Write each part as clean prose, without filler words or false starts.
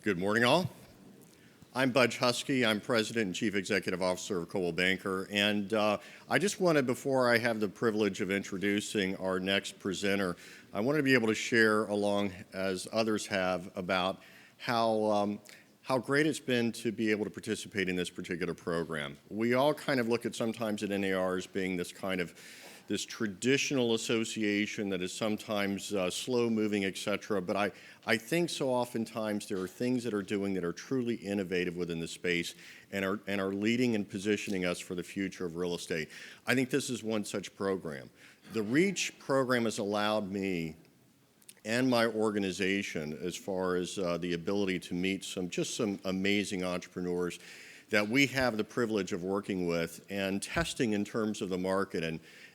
Good morning, all. I'm Budge Husky. I'm President and Chief Executive Officer of Coldwell Banker. And I just wanted, before I have the privilege of introducing our next presenter, I wanted to be able to share along, as others have, about how great it's been to be able to participate in this particular program. We all kind of look at sometimes at NAR as being this traditional association that is sometimes slow-moving, et cetera, but I think so oftentimes there are things that are doing that are truly innovative within the space and are leading and positioning us for the future of real estate. I think this is one such program. The REACH program has allowed me and my organization, as far as the ability to meet some amazing entrepreneurs that we have the privilege of working with and testing in terms of the market.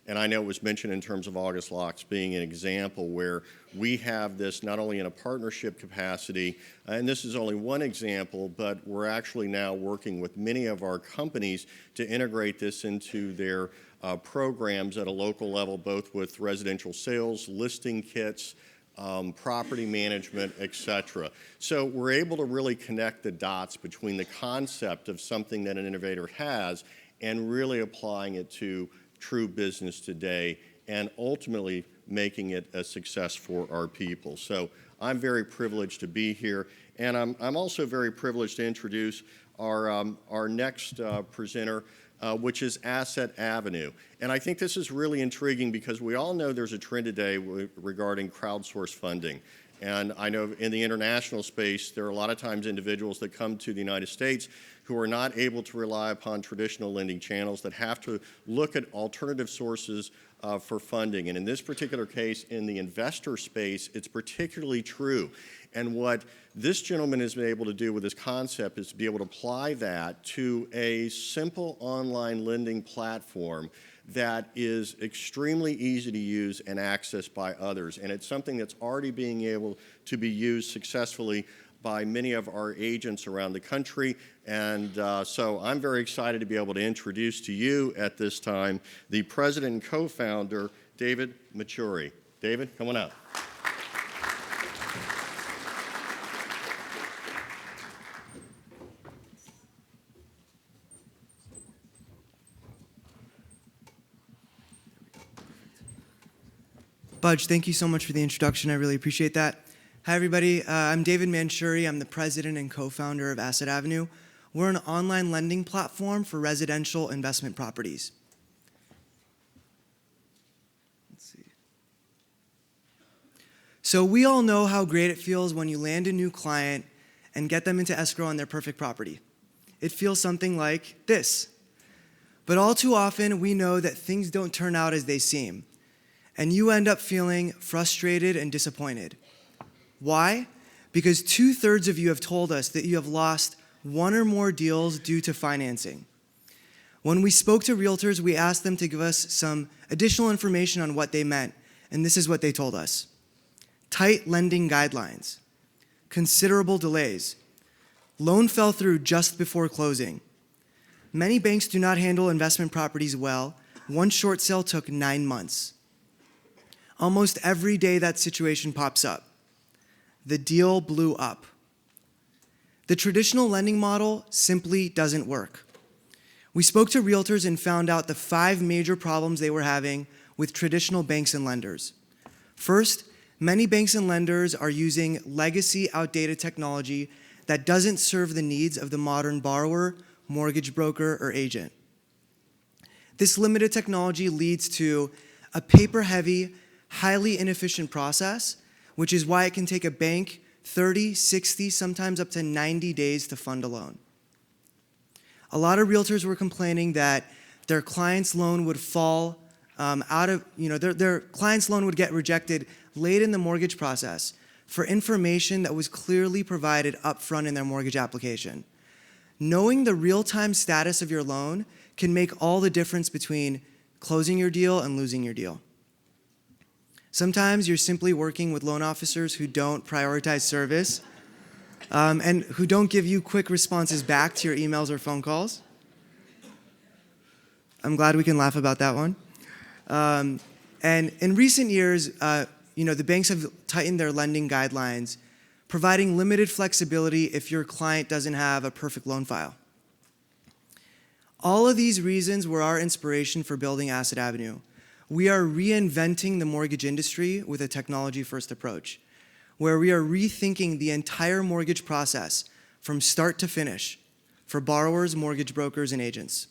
And I know it was mentioned in terms of August Locks being an example where we have this not only in a partnership capacity, and this is only one example, but we're actually now working with many of our companies to integrate this into their programs at a local level, both with residential sales, listing kits, property management, et cetera. So we're able to really connect the dots between the concept of something that an innovator has and really applying it to true business today and ultimately making it a success for our people. So I'm very privileged to be here, and I'm also very privileged to introduce our next presenter, which is Asset Avenue. And I think this is really intriguing because we all know there's a trend today regarding crowdsourced funding. And I know in the international space, there are a lot of times individuals that come to the United States who are not able to rely upon traditional lending channels, that have to look at alternative sources for funding. And in this particular case, in the investor space, it's particularly true. And what this gentleman has been able to do with this concept is to be able to apply that to a simple online lending platform that is extremely easy to use and accessed by others. And it's something that's already being able to be used successfully by many of our agents around the country. And so I'm very excited to be able to introduce to you at this time the president and co-founder, David Maturi. David, come on up. Budge, thank you so much for the introduction. I really appreciate that. Hi, everybody. I'm David Manchuri. I'm the president and co-founder of Asset Avenue. We're an online lending platform for residential investment properties. Let's see. So we all know how great it feels when you land a new client and get them into escrow on their perfect property. It feels something like this. But all too often, we know that things don't turn out as they seem, and you end up feeling frustrated and disappointed. Why? Because 2/3 of you have told us that you have lost one or more deals due to financing. When we spoke to realtors, we asked them to give us some additional information on what they meant, and this is what they told us. Tight lending guidelines, considerable delays, loan fell through just before closing. Many banks do not handle investment properties well. One short sale took 9 months. Almost every day that situation pops up. The deal blew up. The traditional lending model simply doesn't work. We spoke to realtors and found out the 5 major problems they were having with traditional banks and lenders. First, many banks and lenders are using legacy, outdated technology that doesn't serve the needs of the modern borrower, mortgage broker, or agent. This limited technology leads to a paper-heavy, highly inefficient process, which is why it can take a bank 30, 60, sometimes up to 90 days to fund a loan. A lot of realtors were complaining that their client's loan would fall their client's loan would get rejected late in the mortgage process for information that was clearly provided upfront in their mortgage application. Knowing the real-time status of your loan can make all the difference between closing your deal and losing your deal. Sometimes you're simply working with loan officers who don't prioritize service and who don't give you quick responses back to your emails or phone calls. I'm glad we can laugh about that one. And in recent years, the banks have tightened their lending guidelines providing limited flexibility if your client doesn't have a perfect loan file. All of these reasons were our inspiration for building Asset Avenue. We are reinventing the mortgage industry with a technology-first approach, where we are rethinking the entire mortgage process from start to finish for borrowers, mortgage brokers, and agents.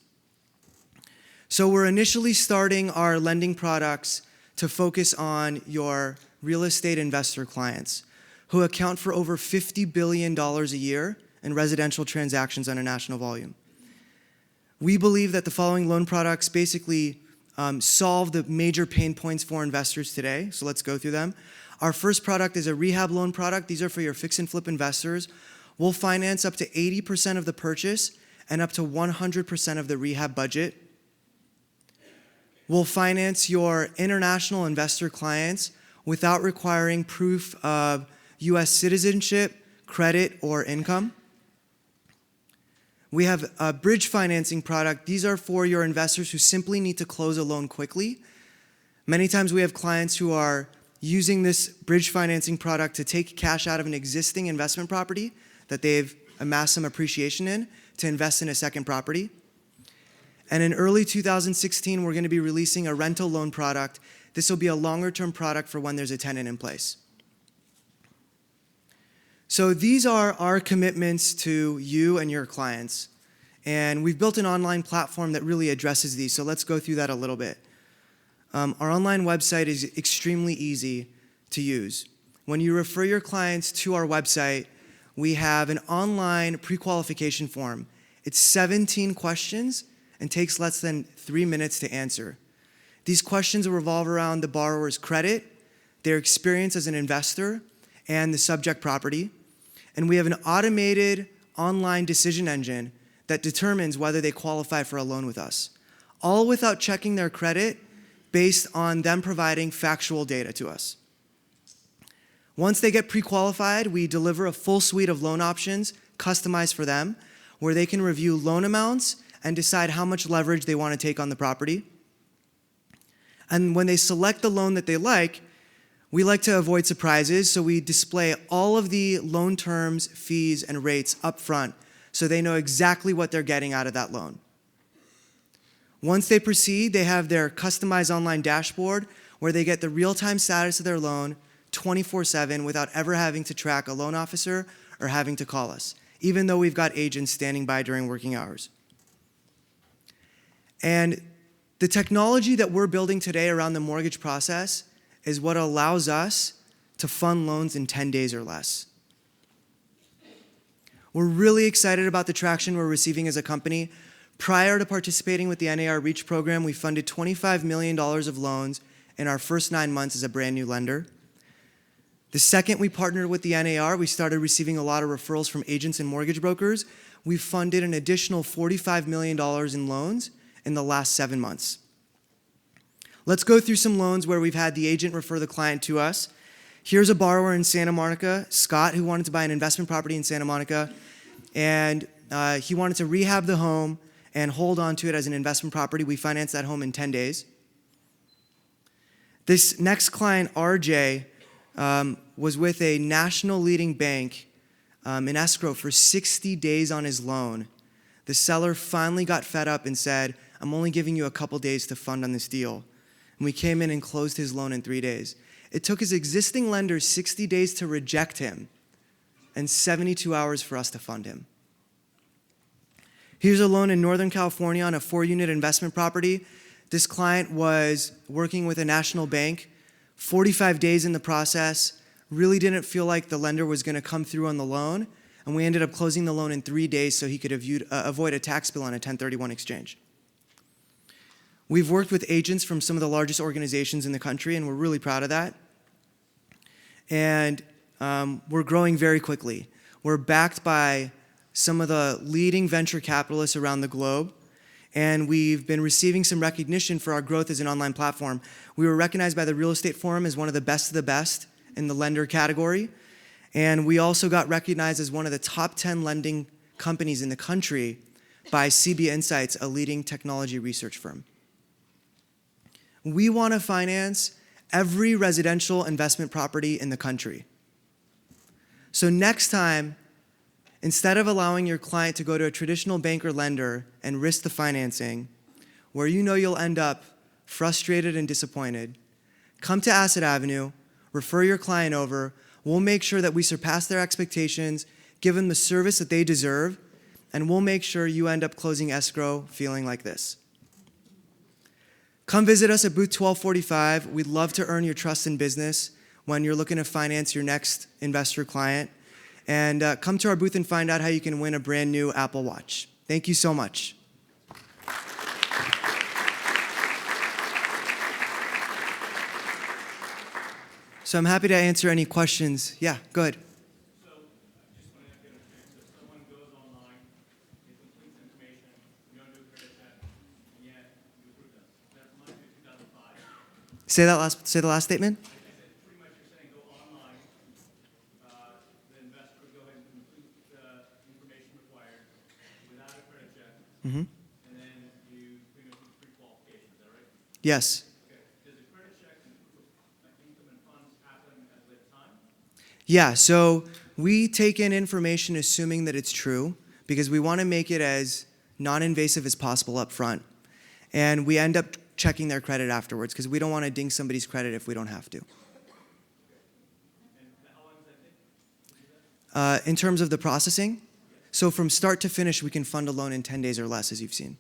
So we're initially starting our lending products to focus on your real estate investor clients, who account for over $50 billion a year in residential transactions on a national volume. We believe that the following loan products basically solve the major pain points for investors today, so let's go through them. Our first product is a rehab loan product. These are for your fix and flip investors. We'll finance up to 80% of the purchase and up to 100% of the rehab budget. We'll finance your international investor clients without requiring proof of US citizenship, credit, or income. We have a bridge financing product. These are for your investors who simply need to close a loan quickly. Many times we have clients who are using this bridge financing product to take cash out of an existing investment property that they've amassed some appreciation in to invest in a second property. And in early 2016, we're going to be releasing a rental loan product. This will be a longer-term product for when there's a tenant in place. So these are our commitments to you and your clients. And we've built an online platform that really addresses these. So let's go through that a little bit. Our online website is extremely easy to use. When you refer your clients to our website, we have an online pre-qualification form. It's 17 questions and takes less than 3 minutes to answer. These questions revolve around the borrower's credit, their experience as an investor, and the subject property. And we have an automated online decision engine that determines whether they qualify for a loan with us, all without checking their credit based on them providing factual data to us. Once they get pre-qualified, we deliver a full suite of loan options customized for them, where they can review loan amounts and decide how much leverage they want to take on the property. And when they select the loan that they like, we like to avoid surprises, so we display all of the loan terms, fees, and rates up front so they know exactly what they're getting out of that loan. Once they proceed, they have their customized online dashboard where they get the real-time status of their loan 24/7 without ever having to track a loan officer or having to call us, even though we've got agents standing by during working hours. And the technology that we're building today around the mortgage process is what allows us to fund loans in 10 days or less. We're really excited about the traction we're receiving as a company. Prior to participating with the NAR REACH program, we funded $25 million of loans in our first 9 months as a brand new lender. The second we partnered with the NAR, we started receiving a lot of referrals from agents and mortgage brokers. We funded an additional $45 million in loans in the last 7 months. Let's go through some loans where we've had the agent refer the client to us. Here's a borrower in Santa Monica, Scott, who wanted to buy an investment property in Santa Monica, and he wanted to rehab the home and hold on to it as an investment property. We financed that home in 10 days. This next client, RJ, was with a national leading bank in escrow for 60 days on his loan. The seller finally got fed up and said, "I'm only giving you a couple days to fund on this deal." And we came in and closed his loan in 3 days. It took his existing lender 60 days to reject him and 72 hours for us to fund him. Here's a loan in Northern California on a 4-unit investment property. This client was working with a national bank, 45 days in the process, really didn't feel like the lender was going to come through on the loan, and we ended up closing the loan in 3 days so he could avoid a tax bill on a 1031 exchange. We've worked with agents from some of the largest organizations in the country, and we're really proud of that. And we're growing very quickly. We're backed by some of the leading venture capitalists around the globe, and we've been receiving some recognition for our growth as an online platform. We were recognized by the Real Estate Forum as one of the best in the lender category, and we also got recognized as one of the top 10 lending companies in the country by CB Insights, a leading technology research firm. We want to finance every residential investment property in the country. So next time, instead of allowing your client to go to a traditional bank or lender and risk the financing, where you know you'll end up frustrated and disappointed, come to Asset Avenue, refer your client over. We'll make sure that we surpass their expectations, give them the service that they deserve, and we'll make sure you end up closing escrow feeling like this. Come visit us at booth 1245. We'd love to earn your trust in business when you're looking to finance your next investor client. And come to our booth and find out how you can win a brand new Apple Watch. Thank you so much. So I'm happy to answer any questions. Yeah, go ahead. So I just want to get a chance. If someone goes online, they complete information, you don't do a credit check, and yet you approve them. That reminds me of 2005. Say the last statement. I said pretty much you're saying go online, the investor would go ahead and complete the information required without a credit check, Mm-hmm. and then you pretty much do pre-qualification. Is that right? Yes. Okay. Does a credit check and income and funds happen at a later time? Yeah, so we take in information assuming that it's true because we want to make it as non-invasive as possible up front. And we end up checking their credit afterwards because we don't want to ding somebody's credit if we don't have to. And how long does that take? In terms of the processing, so from start to finish, we can fund a loan in 10 days or less, as you've seen.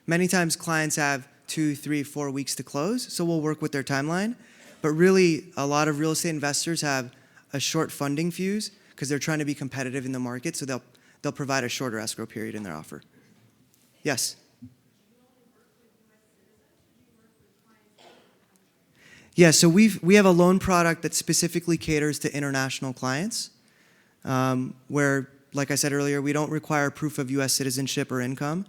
Many times clients have 2, 3, 4 weeks to close, so we'll work with their timeline. But really, a lot of real estate investors have a short funding fuse because they're trying to be competitive in the market, so they'll provide a shorter escrow period in their offer. Yes? Yeah, so we have a loan product that specifically caters to international clients, where, like I said earlier, we don't require proof of U.S. citizenship or income.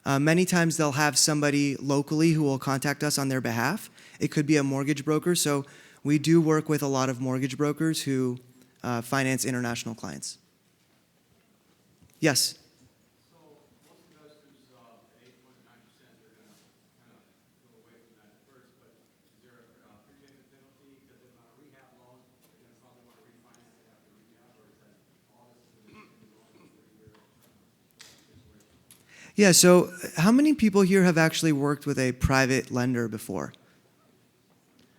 Many times they'll have somebody locally who will contact us on their behalf. It could be a mortgage broker, so we do work with a lot of mortgage brokers who finance international clients. Yes? So most investors at 8.9%, they're going to kind of go away from that at first, but is there a prepayment penalty? Because if on a rehab loan, they're going to probably want to refinance it after rehab, or is that all this is going to be going for a year situation? Yeah, so how many people here have actually worked with a private lender before?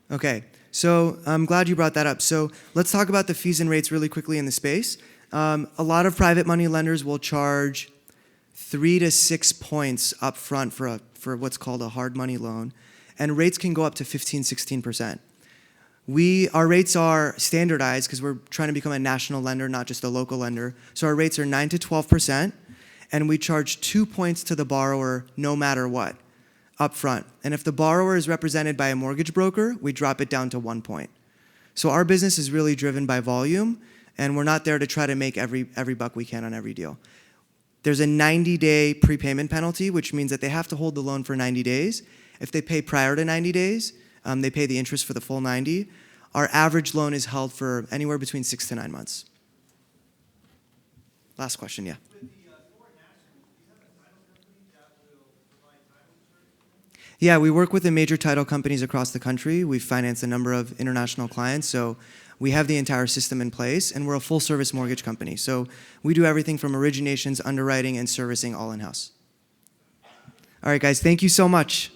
Okay, so I'm glad you brought that up. So let's talk about the fees and rates really quickly in the space. A lot of private money lenders will charge 3 to 6 points up front for what's called a hard money loan, and rates can go up to 15, 16%. Our rates are standardized because we're trying to become a national lender, not just a local lender. So our rates are 9 to 12%, and we charge 2 points to the borrower no matter what, up front. And if the borrower is represented by a mortgage broker, we drop it down to 1 point. So our business is really driven by volume, and we're not there to try to make every buck we can on every deal. There's a 90-day prepayment penalty, which means that they have to hold the loan for 90 days. If they pay prior to 90 days, they pay the interest for the full 90. Our average loan is held for anywhere between 6 to 9 months. Last question, yeah. With the foreign nationals, do you have a title company that will provide title insurance? Yeah, we work with the major title companies across the country. We finance a number of international clients, so we have the entire system in place, and we're a full-service mortgage company. So we do everything from originations, underwriting, and servicing all in-house. All right, guys, thank you so much.